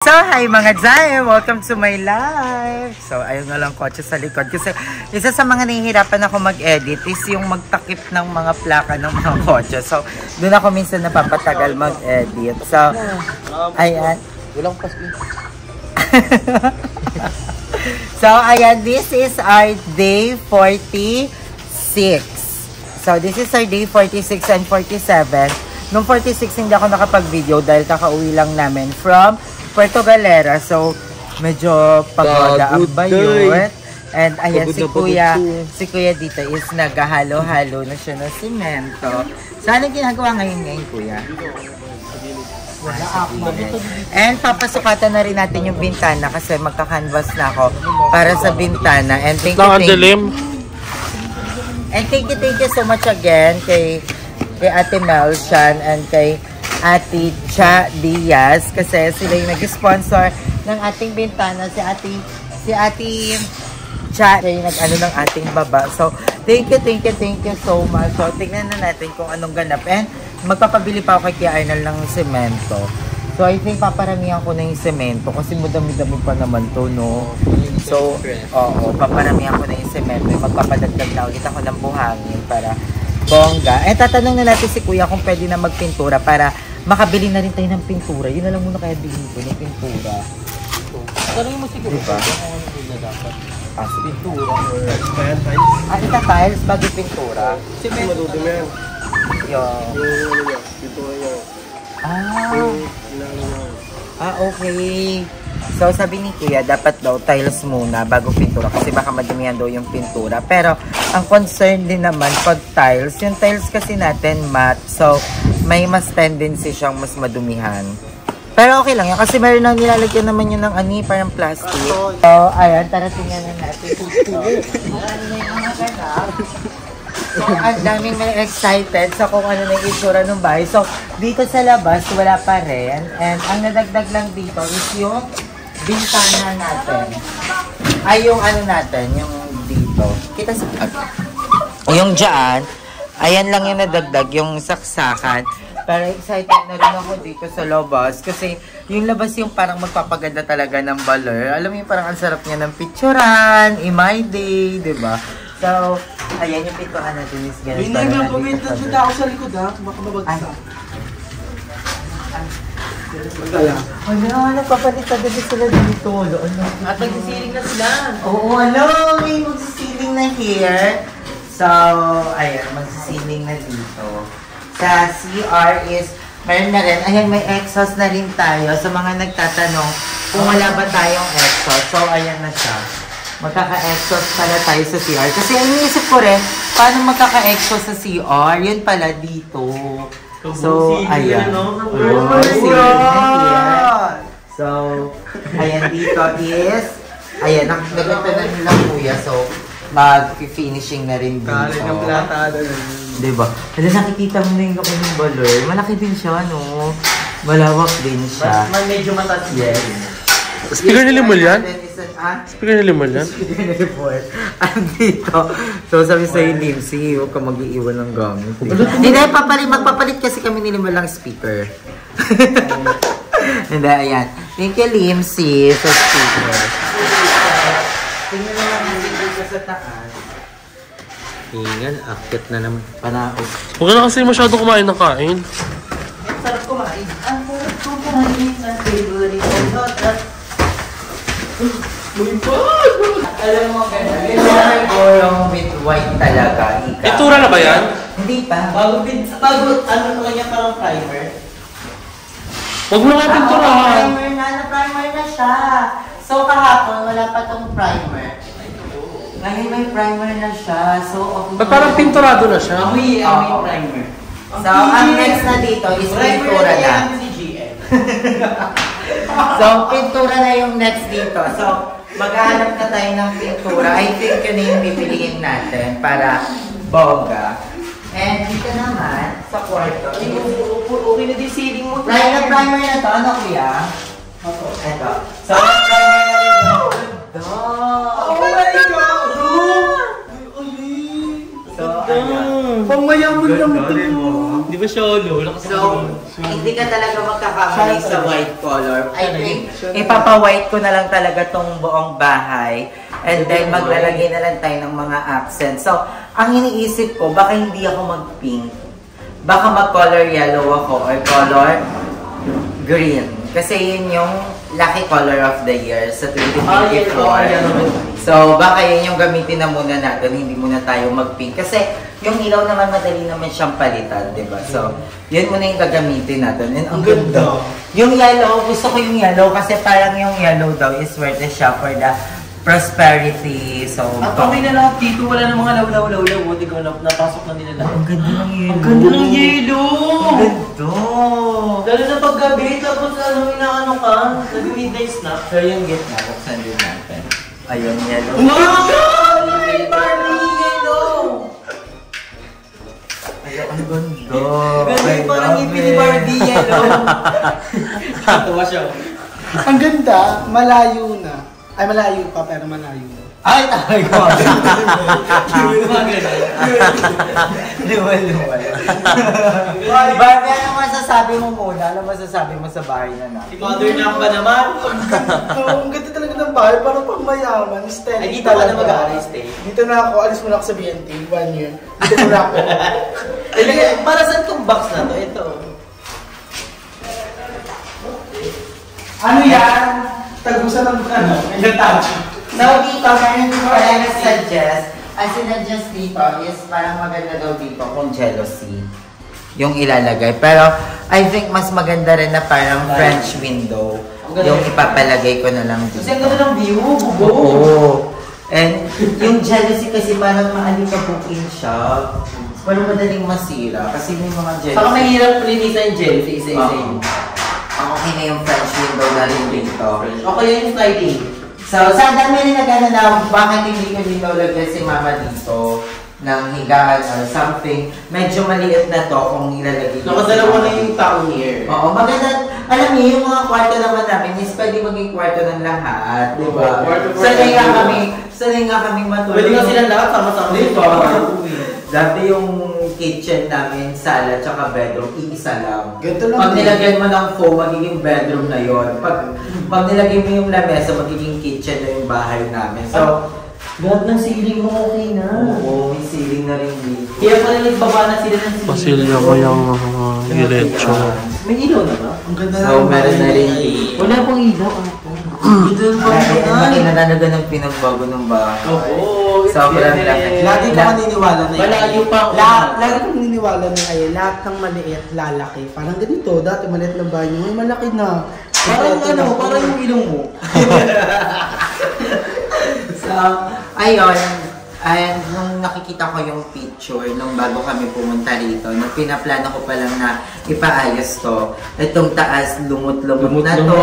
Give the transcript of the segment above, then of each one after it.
So, hi mga Zay! Welcome to my life! So, ayun nga lang kotse sa likod. Kasi isa sa mga nahihirapan ako mag-edit is yung magtakip ng mga plaka ng mga kotse. So, doon ako minsan napapatagal mag-edit. So, ayan. Walang paski. So, ayan. This is our day 46. So, this is our day 46 and 47. Nung 46, hindi ako nakapag-video dahil kakauwi lang namin from Puerto Galera. So, medyo pagoda ang bayot. And ayan, si Kuya dito is naghahalo-halo na siya ng simento. So, anong ginagawa ngayon, Kuya? And papasukatan na rin natin yung bintana kasi magka-canvas na ako para sa bintana. And thank you so much again kay Ate Melchan and kay Ate Cha Diaz kasi sila yung nag-sponsor ng ating bintana. Si Ate Cha yung nag-ano ng ating baba. So, thank you so much. So, tingnan na natin kung anong ganap. And magpapabili pa ako kay Kuya Arnel ng semento. So, I think paparamihan ko na yung semento kasi madami-dami pa naman to, no? So, oo, paparamihan ko na yung semento. Magpapadagdag na ulit ako ng buhangin para bongga. Eh, tatanong na natin si Kuya kung pwede na magpintura para makabili na rin tayo ng pintura. Yun na lang muna kaya bilhin ko ng pintura. Tanongin mo siguro diba? Kung ano na dapat. Pintura or tiles? Ita tiles bago pintura. Semento na yan. Yung pintura niya. Okay. So, sabi ni Kuya, dapat daw tiles muna bago pintura kasi baka madumihan daw yung pintura. Pero, ang concern din naman pag tiles, yung tiles kasi natin matte. So, may mas tendency siyang mas madumihan. Pero okay lang yan kasi meron na nilalagyan naman yun ng parang plastic. So, ayan, tara tingnan na natin. So, ang daming may excited sa kung ano na yung itsura ng bahay. So, dito sa labas, wala pa rin. And ang nadagdag lang dito is yung bintana natin. Ay, yung ano natin, yung dito. Kita sa... Yung dyan, ayan lang yung nadagdag, yung saksakan. Pero excited na rin ako dito sa labas. Kasi yung labas yung parang magpapaganda talaga ng baler. Alam mo yung parang ang sarap niya ng picturean, my day, diba? So, ayan yung pintuan natin is ganun. Hindi nga, pumintan siya ako sa likod ha. Baka mabagsak. Nagpapalitan din sila dito. At nagsisiling na sila. Oo, may magsisiling na here. So, ayan, magsisiling na dito. Sa CR is, meron na rin. Ayan, may exhaust na rin tayo. Sa mga nagtatanong kung wala ba tayong exhaust. So, ayan na siya. Magkaka-exhaust pala tayo sa CR. Kasi iniisip ko rin, paano magkaka-exhaust sa CR? Yun pala dito. So, ayan. So, ayan dito is, ayan, nagaganda na nila Kuya. So, mag-finishing na rin dito. Kali ng platada na. Diba? Kasi nakikita mo na yung kapag yung baler. Malaki din siya, no? Malawak din siya. Medyo mataas. Yes. Speaker ni Limol yan? Speaker ni Limol yan? Speaker ni Limol. Andito. So sabi sa'yo, Limsy, huwag ka mag-iiwan ng gamit. Hindi, magpapalit kasi kami ni Limol lang speaker. Hindi, ayan. Thank you, Limsy, sa speaker. Tingnan na lang dito sa taas. Tingnan, akit na naman. Panaog. Huwag ka na kasi masyado kumain ng kain. Sarap kumain. Ang sarap kumain sa favorite of alam mo, gano'n with white talaga. Pintura na ba yan? Hindi pa. Bago, ano pa kanya parang primer? Huwag mo nga pinturahan. Primer na siya. So, kahapon, wala pa tong primer. Ngayon may primer na siya. So, Ba't parang pinturado na siya? May primer. So, ang next na dito is pintura na. So, pintura na yung next dito. So, maghahanap na tayo ng pintura. I think yun na yung pipiliin natin para bongga. And dito naman, sa kwarto. Okay na din ceiling mo. Primer na to. Ano, Kuya? Ito. So, primer na rin to. Oh my God! So, ayan. Pamayaman lang ito. Di ba Solo. So, hindi ka talaga magkakamali sa white color. I think, ipapa-white ko na lang talaga tong buong bahay. And then, maglalagay na lang tayo ng mga accents. So, ang iniisip ko, baka hindi ako mag-pink. Baka mag-color yellow ako or color green. Kasi yun yung lucky color of the year sa 2024. So, baka yun yung gamitin na muna natin, hindi muna tayo mag-pink. Kasi yung ilaw naman, madali naman siyang palitan, diba? So, yun muna yung gagamitin natin. And ang ganda. Yung yellow, gusto ko yung yellow kasi parang yung yellow daw is worth it siya for the prosperity. So, ang kami na lang dito, wala na mga lawlaw-lawlaw. Hindi ko napasok na nila lahat. Ang ganda ng yellow. Ang ganda ng yellow! Ang ganda! Lalo na paggabi, tapos ano, inaano ka, nag-midnight snack. So, yung gitna, buksan din natin. Ayun, yellow. Wow! May Barbie yellow! Ayun, ang ganda. Ganda yung parang ngipin ni Barbie yellow. Tuwa siya. Ang ganda, malayo na. Ay, malayo pa, pero malayo na. Ay, ay, ko. Luwal. Barbie, ano masasabi mo muna? Ano masasabi mo sa bahay na natin? Si Mother Knock ba naman? So, ang ganda talaga ng bahay, parang pang mayaman, steady. Ay, dito ka na mag-aaral, stay. Dito na ako, alis muna ako sa BNT, 1 year. Dito muna ako. Para saan tong box na to? Ito. Ano yan? Tagusan ng ano? Yung tao. So, dito, meron ko pala nag-suggest. Ang sinuggest dito is parang maganda daw dito kung jealousy yung ilalagay. Pero, I think mas maganda rin na parang French window yung ipapalagay ko na lang dito. Kasi ang ganda ng view, bugo. Oo. And yung jealousy kasi parang maalikabukin siya. Parang madaling masira kasi may mga jealousy. Saka mahirap linisan yung jealousy, isa-isa yun. Ang okay na yung French window na rin dito. Okay yung sliding. So, sa dami rin nag-ano na, bakit hindi ko dito lagyan si mama dito ng higaan or something. Medyo maliit na to kung ilalagay ko. Nakadalawa na yung tao here. Oo, maganda. Alam niyo, yung mga kwarto naman namin is pwede maging kwarto ng lahat. Diba? Sanay nga kami matulog. Pwede nga silang lahat sama-sama dito. Dati yung kitchen namin, sala, tsaka bedroom, iisa lang. Ganito lang. Pag nilagyan mo ng foam, magiging bedroom na yon. Pag nilagyan mo yung lamesa, magiging kitchen na yung bahay namin. So, God ng ceiling mo, okay na. oo, may ceiling na rin dito. Kaya pala nagbaba na sila ng ceiling. Pasilya ko yung diretso. May ilaw na ba? Ang ganda So, meron na rin dito. Wala pong ilaw. Dito makinananaga ng pinagbago ng bahay. Oo. Sobrang laki. Lagi ko maniniwala na yun. Malayo pa ako. Lagi ko naniniwala na ngayon, lahat ng maliit, lalaki. Parang ganito, dati maliit ng bahay nyo, may malaki na. Parang ano, parang yung ilong mo. So, ayun. And nung nakikita ko yung picture, nung bago kami pumunta rito, nung pinaplano ko pa lang na ipaayos to, itong taas, lumot-lumot na to.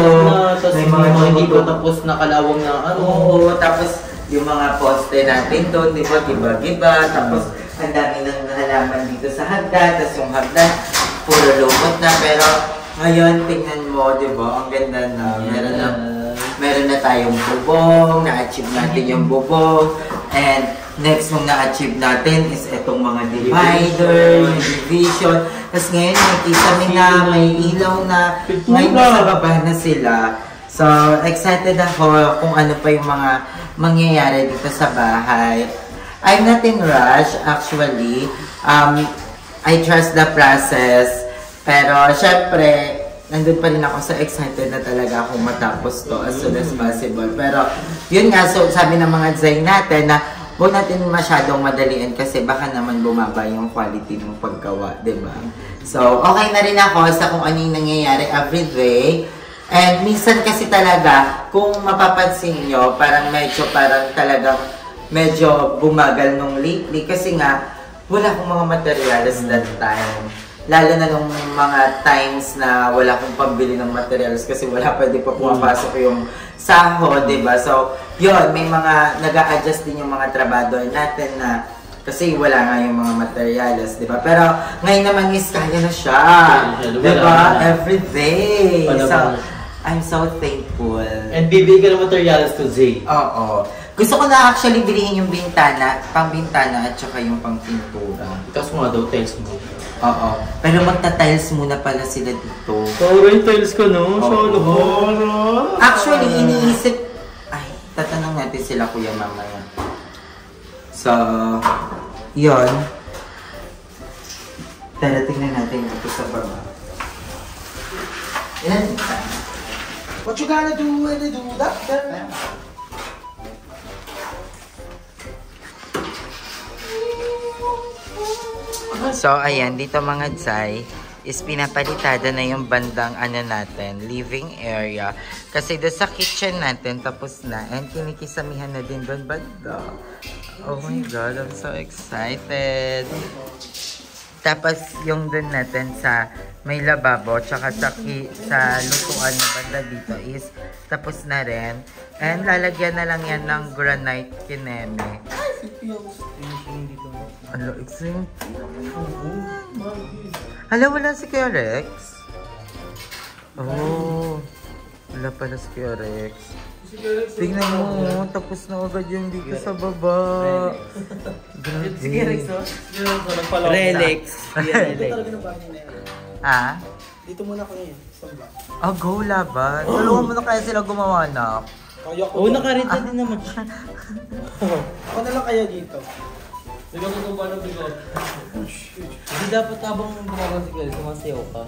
May mga hindi pa tapos nakalawang na ano. Oo, tapos yung mga poste natin doon, di ba, giba-giba. Tapos, ang dami ng halaman dito sa hagdan. Tapos yung hagdan, puro lumot na. Pero, ngayon, tingnan mo, di ba, ang ganda na. Meron na tayong bubong, na-achieve natin yung bubong. And, next mong na-achieve natin is itong mga divider, yung division. Tapos ngayon, nakita na may ilaw na. Ngayon, nasa baba na sila. So, excited ako kung ano pa yung mga mangyayari dito sa bahay. I'm not in rush, actually. I trust the process. Pero, syempre, nandun pa rin ako sa excited na talaga akong matapos to as soon as possible. Pero, yun nga, so sabi ng mga design natin na huwag natin masyadong madaliin kasi baka naman bumaba yung quality ng paggawa, diba? So, okay na rin ako sa kung ano yung nangyayari everyday. And minsan kasi talaga, kung mapapansin nyo, parang talagang medyo bumagal nung lately kasi nga, wala akong mga materials that time. Lalo na nung mga times na wala akong pambili ng materials kasi wala pwede pa pumapasok yung sahod, diba? So, yun, may mga nag-a-adjust din yung mga trabador natin na kasi wala nga yung mga materials, diba? Pero ngayon naman is kaya na siya, diba? Every day. So, I'm so thankful. And bibigay ka ng materials to Zay. Oo. Gusto ko na actually bilhin yung bintana, pang bintana at saka yung pang pintura. Tapos mga daw, tiles mo. Oo. Pero magta-tiles muna pala sila dito. Kauro yung tiles ko, no? Solo ko. Actually, iniisip... Ay, tatanong natin sila kuya mamaya. So, yun. Tara, tingnan natin ito sa baba. Yan. What you gonna do when you do that? So, ayan, dito mga Zay, is pinapalitada na yung bandang ano natin, living area. Kasi doon sa kitchen natin, tapos na. And kinikisamihan na din doon banda. Oh my God, I'm so excited. Tapos yung doon natin sa may lababo, tsaka sa lutuan na banda dito is tapos na rin. And lalagyan na lang yan ng granite kineme. Alo, extreme. Hala, wala si Kuya Rex. Oh, wala pala si Kuya Rex. Tingnan mo, tapos na agad yung dito sa baba. Grabe. Relax. Ah? Dito muna kami. Samba. Oh, go laban. Tulungan mo na kaya sila gumawa na. Kaya ko. Oo, nakarita din naman siya. Ako na lang kaya dito. Bigo ko kung paano bigo. Hindi dapat habang gumagawa si Kuya, sumasayaw ka.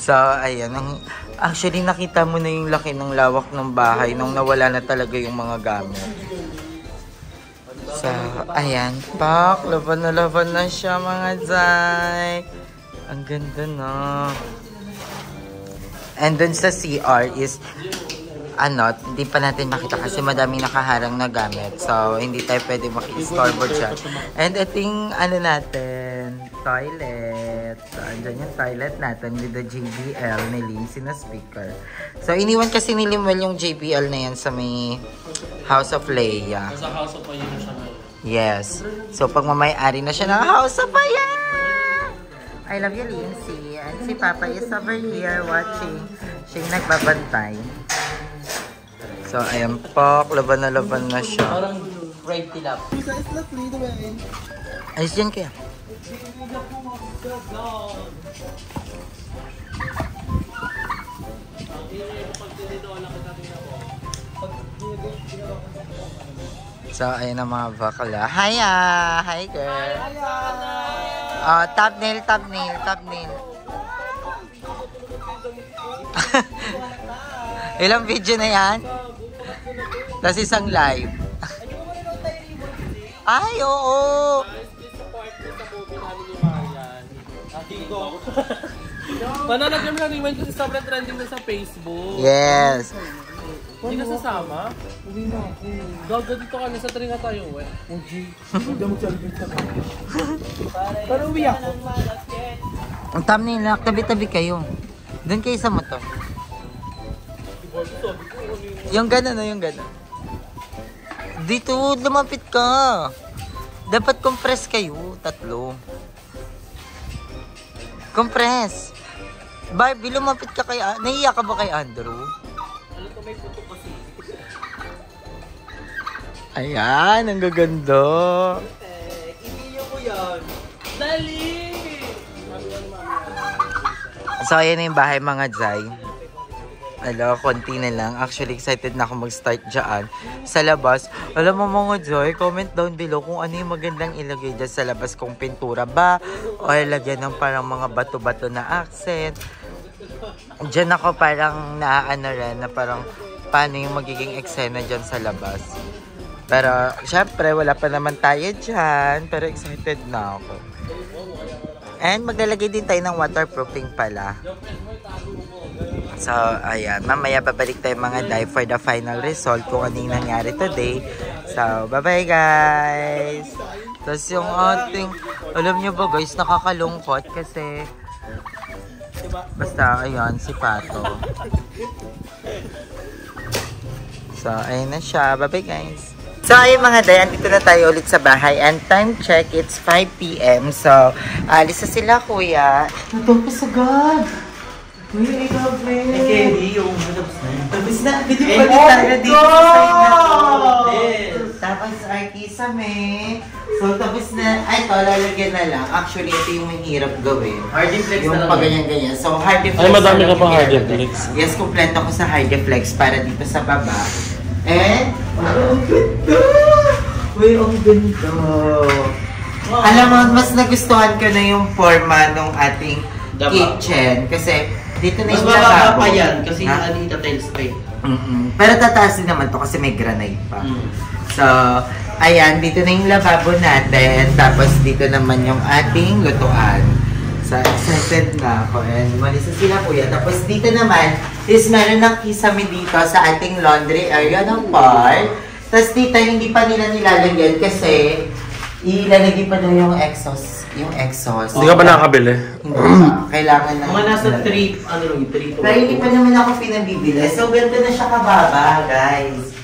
So, ayan. Actually, nakita mo na yung laki ng lawak ng bahay nung nawala na talaga yung mga gamit. So, ayan. Pak, laban na siya mga Zay. Ang ganda na. And dun sa CR is, hindi pa natin makita kasi madami nakaharang na gamit. So, hindi tayo pwede maki-scoreboard siya. And iting, natin, toilet. So, andyan yung toilet natin with the JBL ni Lindsay na speaker. So, iniwan kasi ni Limuel yung JBL na yan sa may House of Leia. Sa House of Leia na siya ngayon. Yes. So, pag mamay-ari na siya ng House of Leia! I love you, Lindsay. And si Papa is over here watching. Siya yung nagbabantay. So, ayan po. Laban na siya. Parang fried tilap. Ayos dyan kaya. So, ayan ang mga bakla. Hiya! Hi, girl! Thumbnail. Ilang video na yan? Tapos isang live. Ay, oo! Manonood kami ng Rewind kasi sobrang trending na sa Facebook. Yes. Hindi ka sasama? Uwi na ako. Gaga dito kami sa train na tayo, eh. Hindi mo chalipin sa kanya. Pero uwi ako. Ang thumbnail na, tabi-tabi kayo. Doon kayo sa motor. Yung gano'n. Dito, lumapit ka. Dapat compress kayo, 3. Compress. Barbie, lumapit ka kay... Nahiya ka ba kay Andrew? Ano to, may puto kasi. Ayan, ang gaganda. Iniyo ko yan. Dali! So, ayan na yung bahay mga Zay. Konti na lang. Actually, excited na ako mag-start dyan. Sa labas, alam mo mga Joy, comment down below kung ano yung magandang ilagay dyan sa labas. Kung pintura ba, o ilagyan ng parang mga bato-bato na accent. Dyan ako parang naaano rin na parang paano yung magiging eksena dyan sa labas. Pero, syempre, wala pa naman tayo dyan. Pero excited na ako. And maglalagay din tayo ng waterproofing pala. So, ayan. Mamaya babalik tayo mga Day for the final result kung ano yung nangyari today. So, bye-bye guys! Tapos yung ating, alam nyo ba guys, nakakalungkot kasi basta, ayan, si Pato. So, ayan na siya. Bye-bye guys! So, ayun mga Day, andito na tayo ulit sa bahay. And time check, it's 5 PM. So, alis na sila, kuya. Natapos agad! Uy, ikaw, friend! Ay, Kelly, yung tapos na. Tapos na, video pa rin tayo dito sa side na to. Tapos, our kisame. So, tapos na, ay, ito, lalagyan na lang. Actually, ito yung mahirap gawin. Hardiflex na Yung lang. pag ganyan-ganyan. So, Hardiflex. Ay, madami na lang ka pang yung Hardiflex. Yes, kompleto ko sa Hardiflex para dito sa baba. And, ang ganda! Uy, ang ganda! Alam mo, mas nagustuhan ko na yung forma ng ating Daba. kitchen. Kasi, dito na Mas yung mababa lavabo. pa yan kasi Ha? alita tiles pa eh. Pero tataas din naman to kasi may granite pa. Mm. So, ayan, dito na yung lavabo natin. Tapos dito naman yung ating lutuan. So, excited na ako. And malisa sila kuya. Tapos dito naman, is meron ng kisame dito sa ating laundry area ng part. Tapos dito, hindi pa nila nilalagyan kasi ilalagay pa daw yung exhaust. Yung exhaust. Hindi ka ba nakakabili? Hindi pa. Kailangan na. Mga nasa 3, ano lang, 3 to Pero hindi pa naman ako pinabibili. So, ganito na siya kababa, guys.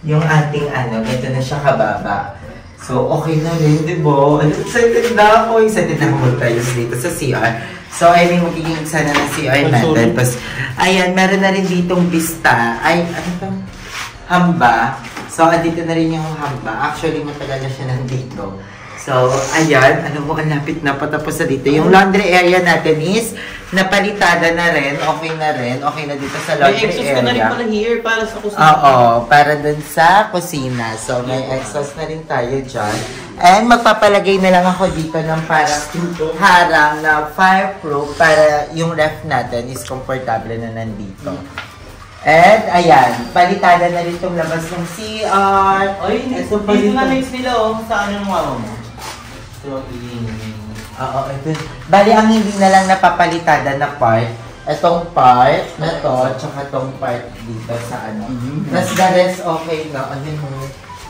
Yung ating ganito na siya kababa. So, okay na rin, di ba? Excited na ako. Excited na ako tayo dito sa CR. So, I mean, magiging sana ng CR natin. Tapos, ayan, meron na rin ditong vista. Ay, ano to? Hamba. So, andito na rin yung hamba. Actually, matagal na siya nandito. So, ayan, ano mo, ang lapit na patapos na dito. Yung laundry area natin is napalitada na rin, okay na dito sa May laundry exhaust ka na rin area. pala here para sa kusina. Oo, para dun sa kusina. So, may exhaust na rin tayo dyan. And magpapalagay na lang ako dito ng parang harang na fireproof para yung ref natin is komportable na nandito. And, ayan, palitada na rin itong labas ng CR. Ay, Ito dito na palitada. mix nila sa ano ng mama mo. So, Oo, ito. Bali, ang hindi na lang napapalitada na part, itong part na to, tsaka itong part dito sa ano. Tapos the rest, okay na.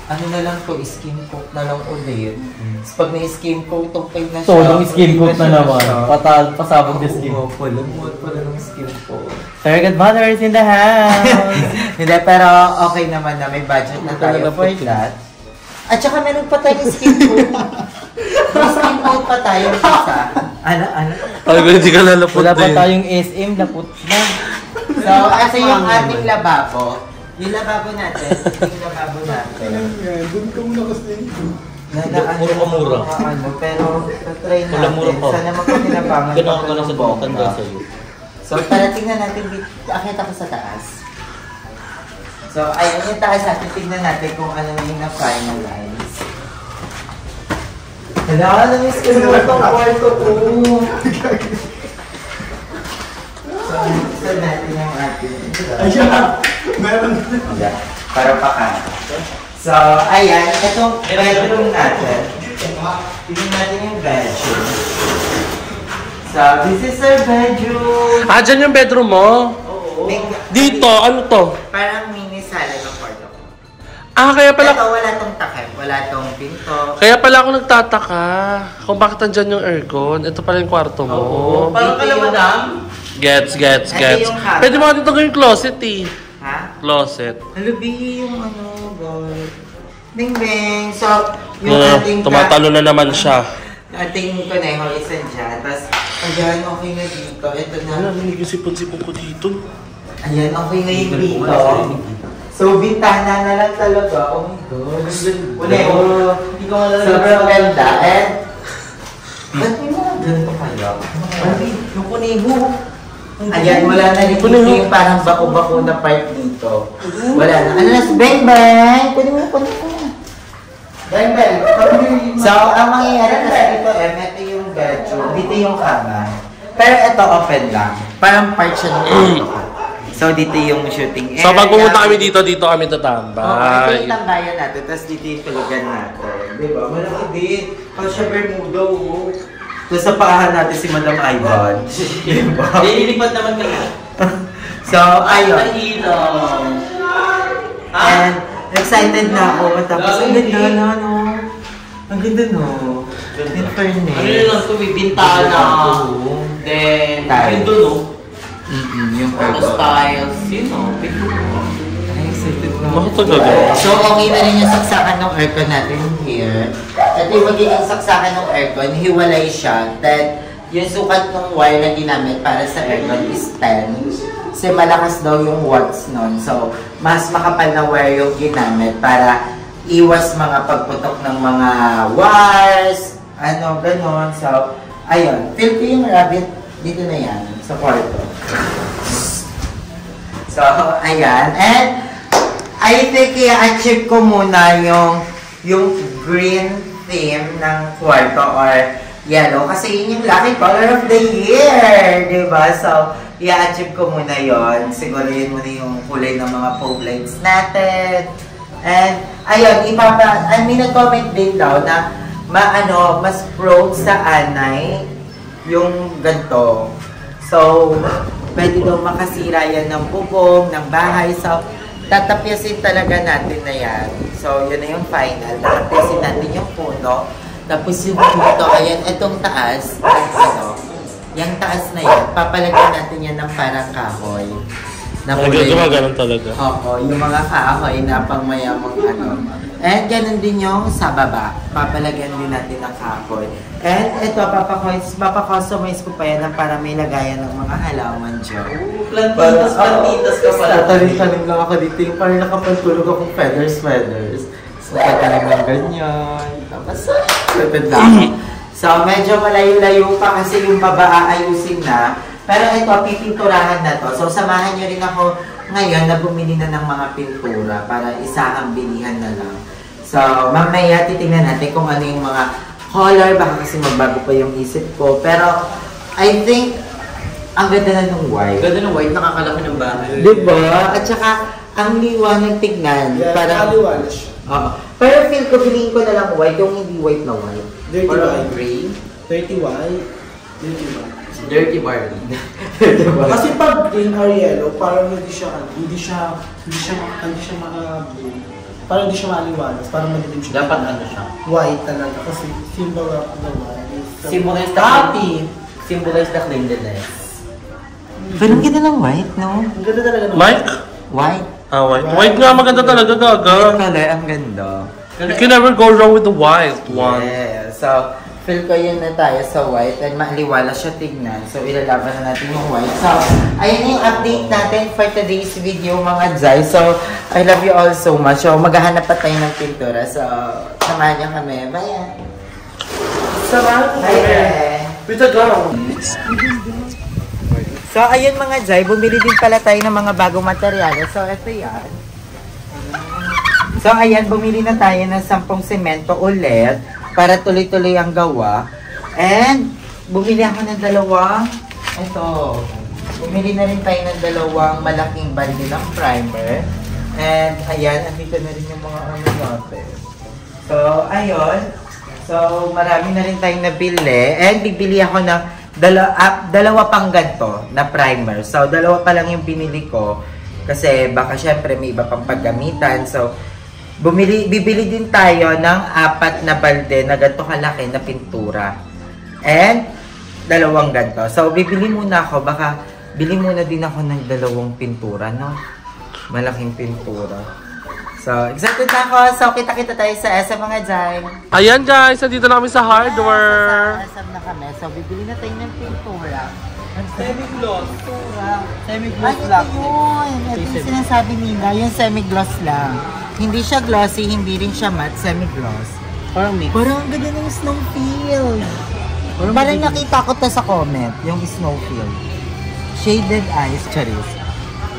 Ano na lang to, skin coat na lang ulit. Tapos pag na-skin coat, okay na siya. So, nung skin coat na naman. siya. Pasabog na skin. Oo, palamot pala ng skin coat. Very good mothers in the house! Hindi, pero okay naman na may budget na tayo for that. At saka meron pa tayong skin coat. May skin coat pa tayo isa. Ano? Ay, hindi ka lalapot Wala pa din. tayong SM, lapot na. So, asa yung ating lababo? Yung lababo natin. Doon ka muna kasi. Puro kamura. Pero, try Wala mura natin. pa. Sana magpapinabangan. Gano'n ka na sa bukan daw sa'yo. So, para tingnan natin, akit ako sa taas. So, ayun yung taas natin. Tingnan natin kung ano yung na-finalize. Hala, namiss ko naman itong kwarto ko. So, saan natin yung ating... Ayan! Meron. Yeah, para pa. So, ayan. Itong bedroom natin. Tingnan natin yung bedroom. So, this is our bedroom. Ah, dyan yung bedroom mo? Dito, ano to? Parang mini sala ng kwarto ko. Ah, kaya pala... Ito, wala tong takip. Wala tong pinto. Kaya pala ako nagtataka kung bakit andyan yung aircon. Ito pala yung kwarto mo. Parang kala madam. Gets. Ito yung kama. Pwede mo dito gawing closet eh. Ha? Closet. Halubi yung God. Ding ding. So, yung ating... Tumatalo na naman siya. Ating kuneho is andyan. Tapos, ayan, okay na dito. Ito na. Ano, yung sipon-sipon ko dito. Ayan, okay na yung dito. So, bintana na lang talaga. Oh my God. Kuneho. Hindi ko malala. Sobrang ganda. And, ba't may mga ganito kayo? Yung kuneho. Ayan, wala na rin dito yung parang bako-bako na part dito. Wala na. Ano na si Bang Bang? Pwede mo. Bang Bang. So, ang mangyayari kasi dito, ito yung bedroom. Dito yung kama. Pero ito open lang. Parang part siya ng kwarto ko. So, dito yung shooting area. So, pag pumunta kami dito kami Ito tatambay. yung tambayan natin, tapos dito yung tulugan natin. Diba? Malaki din. Pag siya Bermuda, Tapos sa paahan natin si Madam Ivan. Diba? Lilipad naman kami. So, ayun. Ilaw. And excited na ako matapos. Ang ganda na, no? Ang ganda, no? In fairness. Ano yun lang ito, may bintana. Then, Tiles. yun doon, no? Yung Tapos tiles, yun, no? Ay, excited na ako. Bakit gagawin? So, okay na rin yung saksakan ng aircon natin here. At yung magiging saksakan ng aircon, hiwalay siya. Then, yung sukat ng wire na ginamit para sa aircon is 10. Kasi malakas daw yung watts nun. So, mas makapal na wire yung ginamit para iwas mga pagputok ng mga wires, ano, ganon. So, ayun. Feel ko yung rabbit dito na yan, sa kwarto. So, ayan. And, I think i-achieve ko muna yung green theme ng kwarto or yellow. Kasi yun yung lucky color of the year. Diba? So, i-achieve ko muna yon. Siguro yun muna yung kulay ng mga pole lights natin. And, ayun, may nag-comment din daw na mas prone sa anay yung ganito. So, pwede daw makasira yan ng bubong, ng bahay. So, tatapyasin talaga natin na yan. So, yun na yung final. Tatapyasin natin yung puno. Tapos yung dito, ayan, itong taas, yung taas na yan, papalagyan natin yan ng parang kahoy. Ganun talaga. Oo, yung mga kahoy na pangmayamang And ganun din yung sa baba. Papalagyan din natin ng kahoy. And ito, papakustomize ko pa yan para may lagayan ng mga halaman dyan. Plantitas ka pala. Tatalim-talim lang ako dito. Yung parang nakapantulog akong feathers. So, tatalim lang ganyan. Tapos, lapit lang. So, medyo malayo-layo pa kasi yung baba aayusin na. Pero ito, pipinturahan na to. So, samahan nyo rin ako ngayon na bumili na ng mga pintura para isa ang bilihan na lang. So, mamaya titingnan natin kung ano yung mga color. Baka kasi magbago pa yung isip ko. Pero, I think, ang ganda na ng white. Ganda ng white, nakakalaki ng bahay. Diba? At saka, ang liwanag tignan. Yeah, parang, liwanag siya. pero feel ko, piliin ko na lang white, yung hindi white na white. Dirty Or white. gray. Dirty white. Dirty white. Dirty Barbie. Kasi pag green or yellow, parang hindi siya parang hindi siya maliwalas, parang madilim siya. Dapat ano siya? White talaga, kasi symbol of the white is Symbolize the cleanliness. Pero ang ganda ng white, no? ang ganda talaga ng Mike? White. White. White nga maganda talaga, gaga. White color, ang ganda. You can never go wrong with the white one. Yeah. So, feel ko yun na tayo sa white and maliwala siya tignan. So, ilalaban na natin yung white. So, ayun yung update natin for today's video, mga Jai. So, I love you all so much. So, maghahanap pa tayo ng pintura. So, samahan niyo kami. Bye! Bye! With a girl. So, ayun mga Jai, bumili din pala tayo ng mga bagong materyales. So, ito yan. So, ayan, bumili na tayo ng 10 semento ulit para tuloy-tuloy ang gawa. And, bumili ako ng bumili na rin tayo ng 2 malaking balde ng primer. And, ayan, andito na rin yung mga ano natin. So, ayun. So, marami na rin tayong nabili. And, bibili ako ng dalawa pang ganito na primer. So, 2 pa lang yung binili ko. Kasi, baka syempre may iba pang paggamitan. So, bibili din tayo ng 4 na balde na ganito kalaki na pintura. And, 2 ganito. So, bibili muna ako. Baka, bili muna din ako ng 2 pintura, no? Malaking pintura. So, excited na ako. So, kita-kita tayo sa SM mga Jai. Ayan guys, nandito na kami sa hardware. Sa SM na kami. So, bibili na tayo ng pintura. Semi-gloss. Semi-gloss lang. Ito yung sinasabi nila, yung semi-gloss lang. Hindi siya glossy, hindi rin siya matte, semi-gloss. Parang mix. Parang ang ganda ng snowfield. Parang nakita ko to sa comment, yung snowfield. Shaded eyes, charis.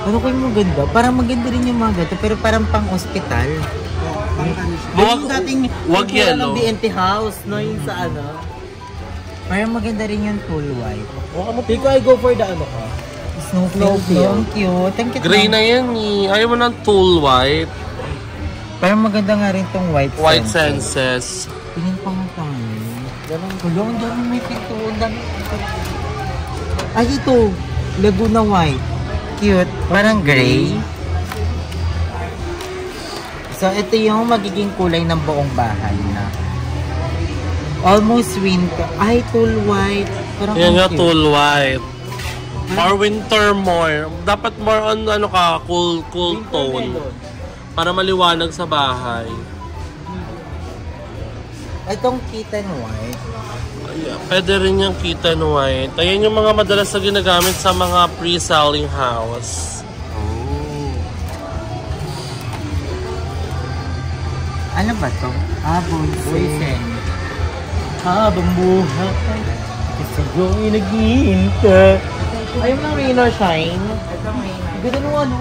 Ano ko yung maganda? Parang maganda rin yung mga gato, pero parang pang-hospital. Wag yellow. Ng BNT House, no? Yung sa ano. Parang maganda rin yung tool white. Pico, I go for the ano ka. Snowfield. Ang cute. Ang cute. Gray na yan eh. Ayaw mo ng tool white. Parang maganda nga rin tong white Senses. Tingin pa nga tayo. Kulong, ang dami may pinto. Ang dami. Ay, ito. Laguna white. Cute. Parang gray. So, ito yung magiging kulay ng buong bahay na. Almost winter. Ay, tool white. Parang Yan nga, cute. tool white. Or winter more. Dapat more on ano ka, cool tone. Para maliwanag sa bahay. Itong kitten white. Yeah, pwede rin yung kitten white. Ayan yung mga madalas na ginagamit sa mga pre-selling house. Ano ba to? Boysen. Habang buhay, isa yung inaghihintay. Ayaw ng rain or shine. Ito may Ganda nung ano.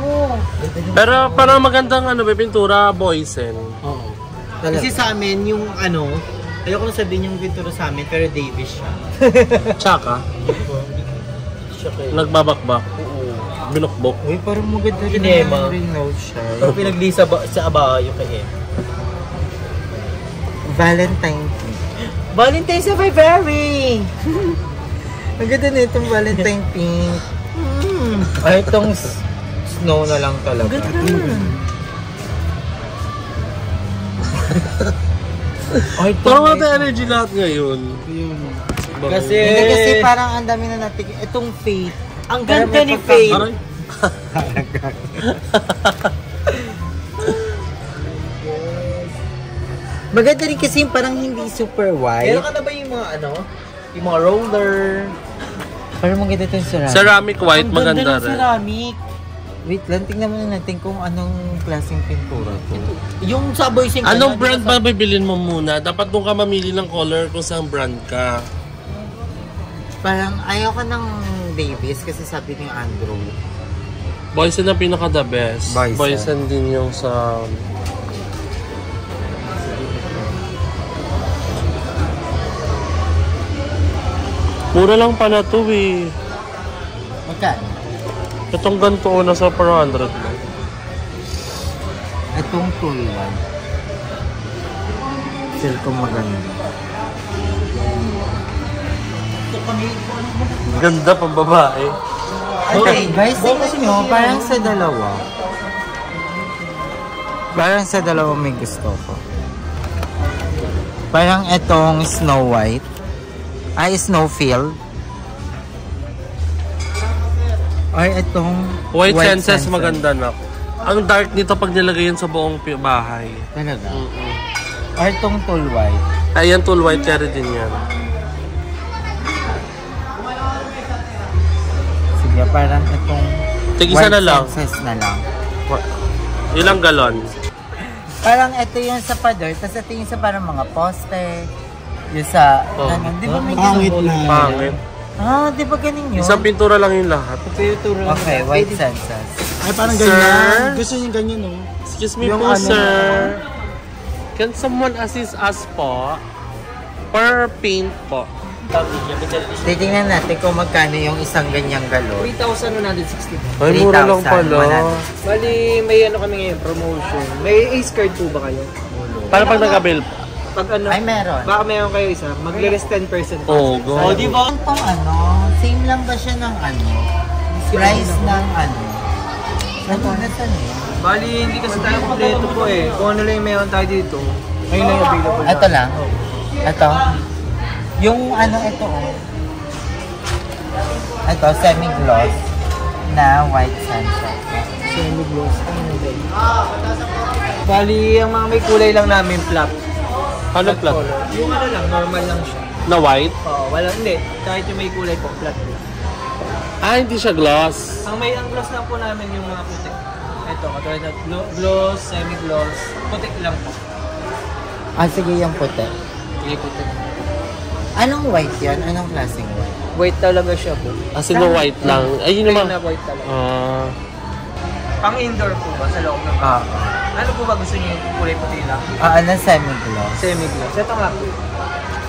Pero parang magandang pintura, Boysen. Oo. Kasi sa amin, yung ayoko na sabihin yung pintura sa amin, pero Davis siya. Tsaka, nagbabakbak. Binukbok. Uy, parang maganda rin Kinema. ang Renault siya. Pero pinaglisa sa abayo kay Em. Valentine. Valentine's na February! Ang ganda na itong Valentine pink. Ay, itong snow na lang talaga. Ay, Parang natin energy lahat ngayon. Kasi, Hindi kasi parang ang dami na natin. Itong Faith. ang ganda ni Faith. Aray. Maganda rin kasi yung parang hindi super wide. Meron ka na ba yung mga yung mga roller? Parang maganda itong ceramic. Ceramic white, Ang ganda maganda ng rin. ceramic. Wait lang, tingnan muna natin kung anong klaseng pintura to. Yung sa Boysen. Anong brand ba bibilin mo muna? Dapat doon ka mamili ng color kung saan brand ka. Parang ayaw ko ng Davis kasi sabi ni Andrew. Boysen ang pinaka-the best. Boysen. Boysen din yung sa... Mura lang pala to eh. Magkano? Itong ganito nasa 400 lang. Itong tuliwan. Feel ko maganda. Ganda pang babae. Okay, guys, tingnan nyo, parang sa dalawa. Parang sa dalawa may gusto ko. Parang itong Snow White. Ay, Snowfield. Or itong White Senses maganda na. Ang dark nito pag nilagay yan sa buong bahay. Talaga? Or itong Tall White. Ayan, tool white carry din yan. Sige, parang itong Tig-isa na lang. Senses na lang. Ilang galon? Parang ito yung sa pader, tapos ito yung sa parang mga poste. Yung sa, ganun. Di ba may Pangit ganun? na. Pangit. Ah, di ba ganun yun? Isang pintura lang yung lahat. Okay, white senses. Ay, parang Sir? ganyan. Gusto niyo ganyan, no? Excuse me Yung po, ano- sir. Can someone assist us po? Per paint po. Titingnan natin kung magkano yung isang ganyang galon. 3,160. Ay, mura lang pala. 3,100. Bali, may kami ngayon, promotion. May Ace card po ba kayo? Para pag nag-avail po. Pag Ay, meron. baka meron kayo isa, magle-less 10%. Oh, go. Oh, di ba? Itong same lang ba siya ng price ng nasa niya? Bali, hindi kasi tayo kompleto po eh. Kung ano lang yung meron tayo dito, ngayon lang yung available. Ito lang. Ito. Yung ito Ito, semi-gloss na white sunset. Semi-gloss. Bali, ang mga may kulay lang namin, flat. Ano plat? Color. Yung lang, normal lang siya. Na white? Oo, wala, hindi. Kahit yung may kulay po, flat. Ah, hindi siya gloss. Ang gloss lang po namin yung mga puti. Ito, katulad na gloss, semi-gloss, puti lang po. Ah, sige yung puti. Hindi puti. Anong white yan? Anong klaseng white? White talaga siya po. Ah, sino white lang? Ay, yun Plain naman. na white talaga. Ah, Pang indoor po ba sa loob ng Ano po ba gusto niyo yung kulay puti lang? Anong semi-gloss? Semi-gloss. Ito nga po.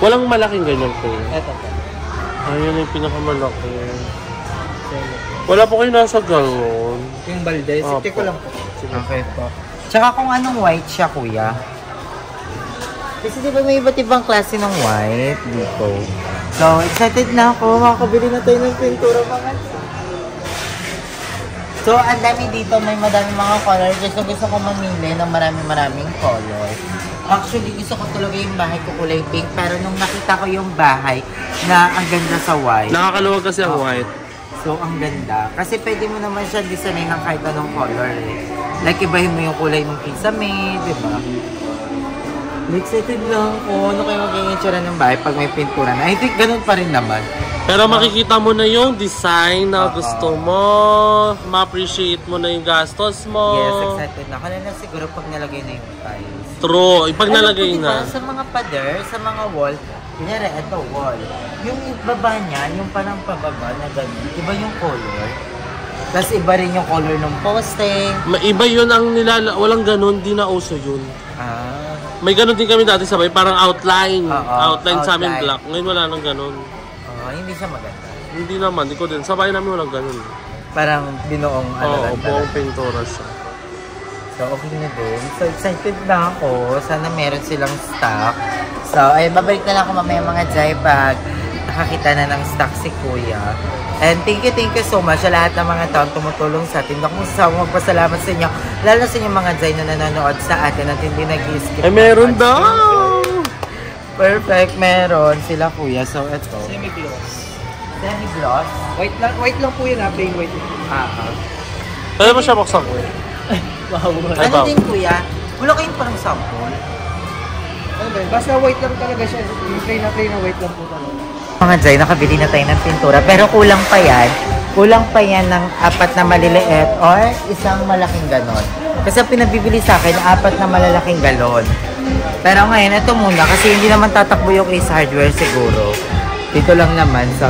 walang malaking ganyan po. Ito po. Ayun yung pinakamalaki. Wala po kayo nasa galon. Yung balde. Opo. Sikte ko lang po. Okay po. Tsaka kung anong white siya, kuya. Kasi di ba may iba't ibang klase ng white dito. So, excited na ako. Makakabili na tayo ng pintura mga. So, ang dami dito. May madami mga color. Gusto ko mamili ng maraming color. Actually, gusto ko talaga yung bahay ko kulay pink. Pero nung nakita ko yung bahay na ang ganda sa white. Nakakaluwag kasi ang white. So, ang ganda. Kasi pwede mo naman siya designin ng kahit anong color eh. Like, ibahin mo yung kulay ng kisame, di ba? Excited lang ako. Ano kayo magiging itsura ng bahay pag may pintura na? I think ganun pa rin naman. Pero makikita mo na yung design na gusto mo. Ma-appreciate mo na yung gastos mo. Yes, excited na. Kala na siguro pag nalagay na yung tiles. True. Pag nalagay na. Sa mga pader, sa mga wall, kunyari, ito wall. Yung baba niya, yung parang pababa na ganun, iba yung color. Tapos iba rin yung color ng poste. Iba yun ang walang ganun, di na uso yun. May ganun din kami dati sabay, parang outline. Outline sa amin black. Ngayon wala nang ganun. Hindi siya maganda. Hindi naman, di ko din. Sabay namin walang ganun. Parang binoong Oo, buong pintura siya. So, okay na din. So, excited na ako. Sana meron silang stock. So, ay babalik na lang ako mamaya mga Jai pag nakakita na ng stock si Kuya. And thank you so much sa lahat ng mga taong tumutulong sa atin. Ako masasama magpasalamat sa inyo. Lalo sa inyo mga Jai na nanonood sa atin at hindi nag-skip. Ay, meron daw! Perfect, meron sila Kuya. So, ito. Semi-gloss. Semi-gloss? White lang po yun ha, plain white. Pwede mo siya buksan ko. Ano din Kuya? Wala kayong parang sample? Ano ba yun? Basta white lang talaga siya. Yung plain na white lang po talaga. Mga Jai, nakabili na tayo ng pintura. Pero kulang pa yan. Kulang pa yan ng 4 na maliliit or isang malaking ganon. Kasi pinabibili sa akin, 4 na malalaking galon. Pero ngayon, ito muna. Kasi hindi naman tatakbo yung Ace Hardware siguro. Dito lang naman. So,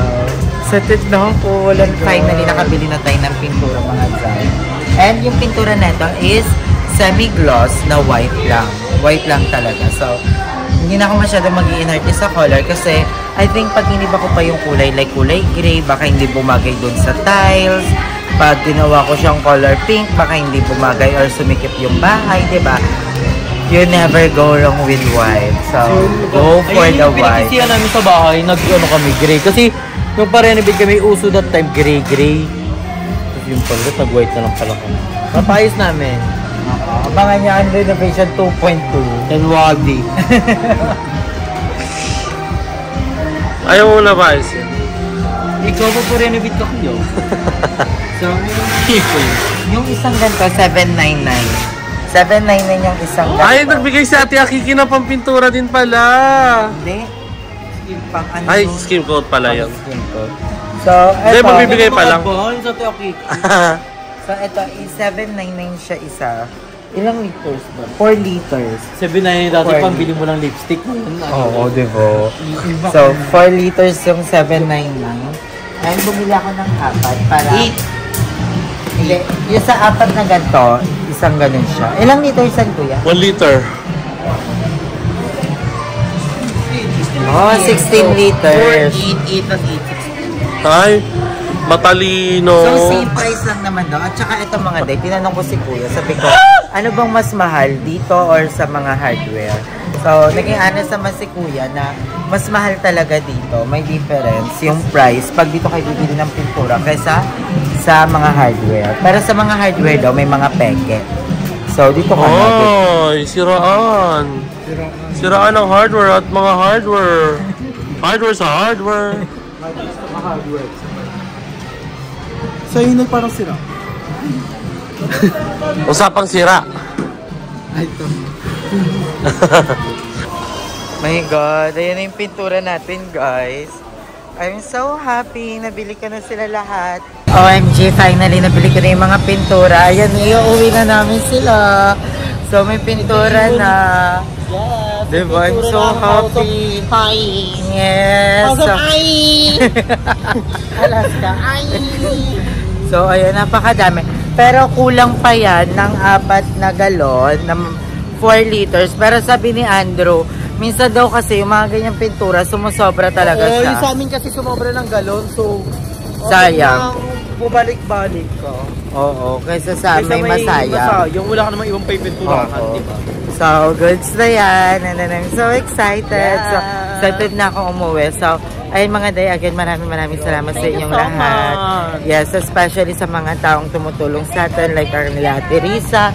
satit na ako. Finally, nakabili na tayo ng pintura mga Jai. And yung pintura neto is semi-gloss na white lang. White lang talaga. So, hindi na ako masyadong mag-i-inarte sa color kasi I think pag iniba ko pa yung kulay, like kulay gray, baka hindi bumagay dun sa tiles. Pag ginawa ko siyang color pink, baka hindi bumagay or sumikip yung bahay, diba? You never go wrong with white. So, go for the white. Pinagkisihan namin sa bahay, nag-ano kami, gray. Kasi, nung pa-renovate kami, uso that time, gray. Tapos yung pala, nag-white na lang pala kami. Napayos namin. Abangan niya ang renovation 2.2. And wadi. Ayaw mo na ba, Ice? Ikaw po renovate ka kuya. So, yung isang ganito, 799. 799 yung isang ganito. Ay, nagbigay si Ate Akiki ng pampintura din pala. Hindi. Pang ano? Ay, skin coat pala yun. Skin coat. So, Hindi, eto. magbibigay pa lang. Sa Teoki. So, ito, 799 siya isa. Ilang liters ba? 4 liters. 7.9 dati, pambili mo ng lipstick. Oo, diba? So, 4 liters yung 799. Ngayon, bumili ako ng 4 para... 8. Hindi, yung sa 4 na ganito, isang ganun siya. Ilang liters yan, Kuya? 1 liter. Oh, 16 liters. 8 at 8. Ay, matalino. So, same price lang naman daw. At saka ito mga day, tinanong ko si Kuya, sabi ko, ano bang mas mahal dito or sa mga hardware? So, naging honest naman si Kuya na mas mahal talaga dito. May difference yung price pag dito kayo bibili ng pintura kaysa sa mga hardware. Pero sa mga hardware daw, may mga peke. So, dito ka Ay, siraan. Siraan ang hardware at mga hardware. Hardware sa hardware. So yun ay parang sira. Usapang sira. Ay, ito. My God, ayan na yung pintura natin, guys. I'm so happy. Nabili ko na sila lahat. OMG, finally, nabili ko na yung mga pintura. Ayan, iuwi na namin sila. So, may pintura na. Yes. Diba? I'm so happy. Hi. Yes. Alaska. Hi. So, ayan, napakadami. Pero kulang pa yan ng 4 na galon, ng 4 liters. Pero sabi ni Andrew, minsan daw kasi yung mga ganyang pintura, sumusobra talaga siya. Yung sa amin kasi sumobra ng galon, so... Sayang. Bubalik-balik ka. Oo, kaysa sa may masaya. Yung wala ka namang ibang pipinturahan, Oo. di ba? So, goods na yan. And I'm so excited. Yeah. So, excited na akong umuwi. So, ayun mga day, again, maraming salamat sa inyong lahat. Yes, especially sa mga taong tumutulong sa atin, like our nila Ate Risa.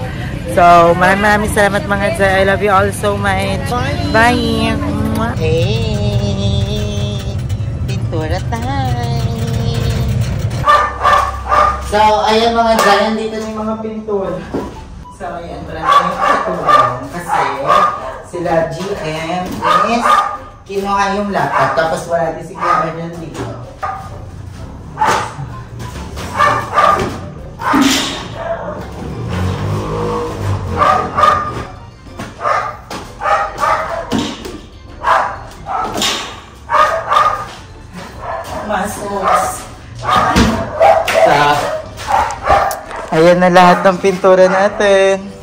So, maraming salamat mga day. I love you all so much. Bye! Bye! Hey! Pintura time! So, ayan mga day, nandito na yung mga pintura. So, ayan, maraming katulong kasi sila GM is kinuha yung laptop tapos wala din si Kuya Arnel dito. Ayan na lahat ng pintura natin.